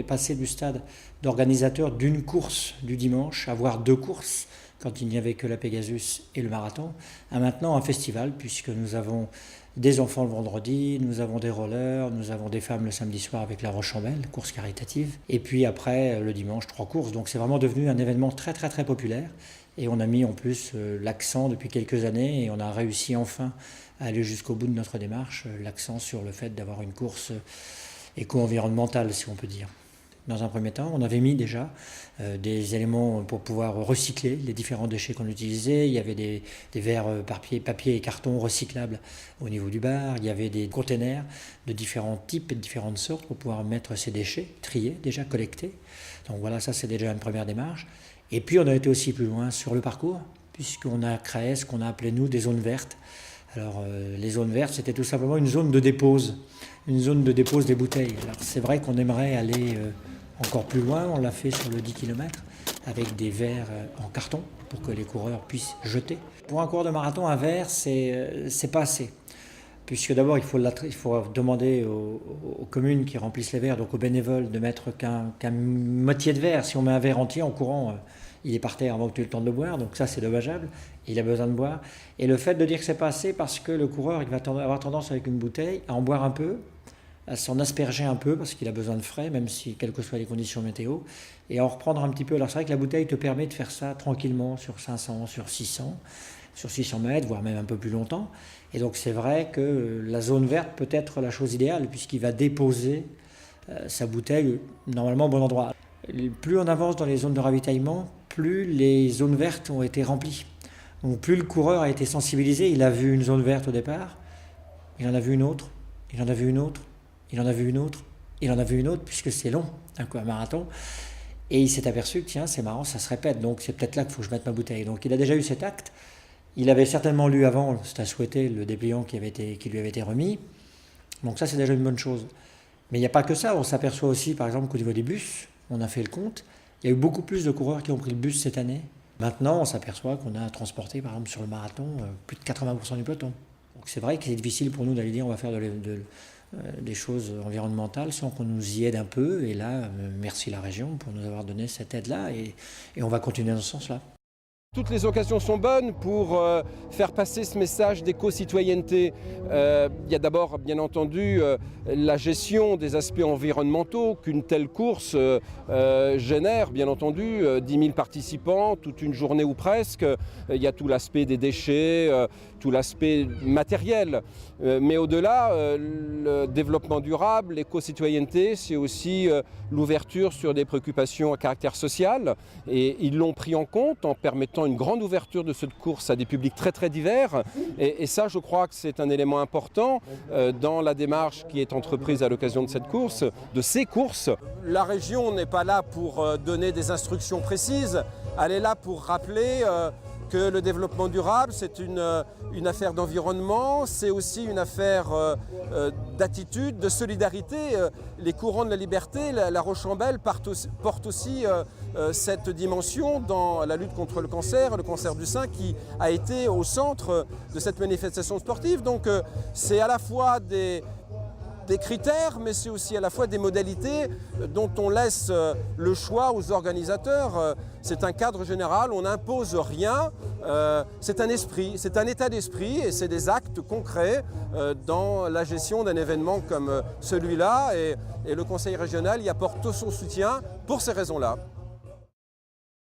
est passé du stade d'organisateur d'une course du dimanche à voir 2 courses, quand il n'y avait que la Pegasus et le marathon, à maintenant un festival, puisque nous avons des enfants le vendredi, nous avons des rollers, nous avons des femmes le samedi soir avec la Roche-en-Belle, course caritative, et puis après le dimanche 3 courses. Donc c'est vraiment devenu un événement très très très populaire, et on a mis en plus l'accent depuis quelques années, et on a réussi enfin à aller jusqu'au bout de notre démarche, l'accent sur le fait d'avoir une course éco-environnementale, si on peut dire. Dans un premier temps, on avait mis déjà des éléments pour pouvoir recycler les différents déchets qu'on utilisait. Il y avait des verres papier et carton recyclables au niveau du bar. Il y avait des containers de différents types et de différentes sortes pour pouvoir mettre ces déchets, triés, déjà collectés. Donc voilà, ça c'est déjà une première démarche. Et puis on a été aussi plus loin sur le parcours, puisqu'on a créé ce qu'on a appelé nous des zones vertes. Alors les zones vertes, c'était tout simplement une zone de dépose des bouteilles. Alors c'est vrai qu'on aimerait aller encore plus loin, on l'a fait sur le 10 km avec des verres en carton pour que les coureurs puissent jeter. Pour un coureur de marathon, un verre, c'est pas assez. Puisque d'abord, il faut demander aux communes qui remplissent les verres, donc aux bénévoles, de mettre qu'un moitié de verre. Si on met un verre entier en courant, il est par terre avant que tu aies le temps de le boire, donc ça c'est dommageable, il a besoin de boire. Et le fait de dire que c'est pas assez, parce que le coureur il va avoir tendance avec une bouteille à en boire un peu, à s'en asperger un peu, parce qu'il a besoin de frais, même si quelles que soient les conditions météo, et à en reprendre un petit peu. Alors c'est vrai que la bouteille te permet de faire ça tranquillement sur 500, sur 600 mètres, voire même un peu plus longtemps. Et donc c'est vrai que la zone verte peut être la chose idéale, puisqu'il va déposer sa bouteille normalement au bon endroit. Plus on avance dans les zones de ravitaillement, plus les zones vertes ont été remplies. Donc plus le coureur a été sensibilisé, il a vu une zone verte au départ, il en a vu une autre, il en a vu une autre, il en a vu une autre, il en a vu une autre, puisque c'est long, un marathon. Et il s'est aperçu que tiens, c'est marrant, ça se répète, donc c'est peut-être là qu'il faut que je mette ma bouteille. Donc il a déjà eu cet acte. Il avait certainement lu avant, c'est à souhaiter, le dépliant qui lui avait été remis. Donc ça, c'est déjà une bonne chose. Mais il n'y a pas que ça. On s'aperçoit aussi, par exemple, qu'au niveau des bus, on a fait le compte. Il y a eu beaucoup plus de coureurs qui ont pris le bus cette année. Maintenant, on s'aperçoit qu'on a transporté, par exemple, sur le marathon, plus de 80% du peloton. Donc c'est vrai que c'est difficile pour nous d'aller dire on va faire des choses environnementales sans qu'on nous y aide un peu. Et là, merci la région pour nous avoir donné cette aide-là. Et on va continuer dans ce sens-là. Toutes les occasions sont bonnes pour faire passer ce message d'éco-citoyenneté. Il y a d'abord, bien entendu, la gestion des aspects environnementaux qu'une telle course génère, bien entendu, 10 000 participants, toute une journée ou presque. Il y a tout l'aspect des déchets, tout l'aspect matériel. Mais au-delà, le développement durable, l'éco-citoyenneté, c'est aussi l'ouverture sur des préoccupations à caractère social. Et ils l'ont pris en compte en permettant une grande ouverture de cette course à des publics très très divers. Et ça, je crois que c'est un élément important dans la démarche qui est entreprise à l'occasion de cette course, de ces courses. La région n'est pas là pour donner des instructions précises, elle est là pour rappeler que le développement durable, c'est une affaire d'environnement, c'est aussi une affaire d'attitude, de solidarité. Les courants de la liberté, la Roche-en-Belle portent aussi cette dimension dans la lutte contre le cancer du sein qui a été au centre de cette manifestation sportive. Donc c'est à la fois des critères, mais c'est aussi à la fois des modalités dont on laisse le choix aux organisateurs. C'est un cadre général, on n'impose rien, c'est un esprit, c'est un état d'esprit et c'est des actes concrets dans la gestion d'un événement comme celui-là et le Conseil régional y apporte tout son soutien pour ces raisons-là.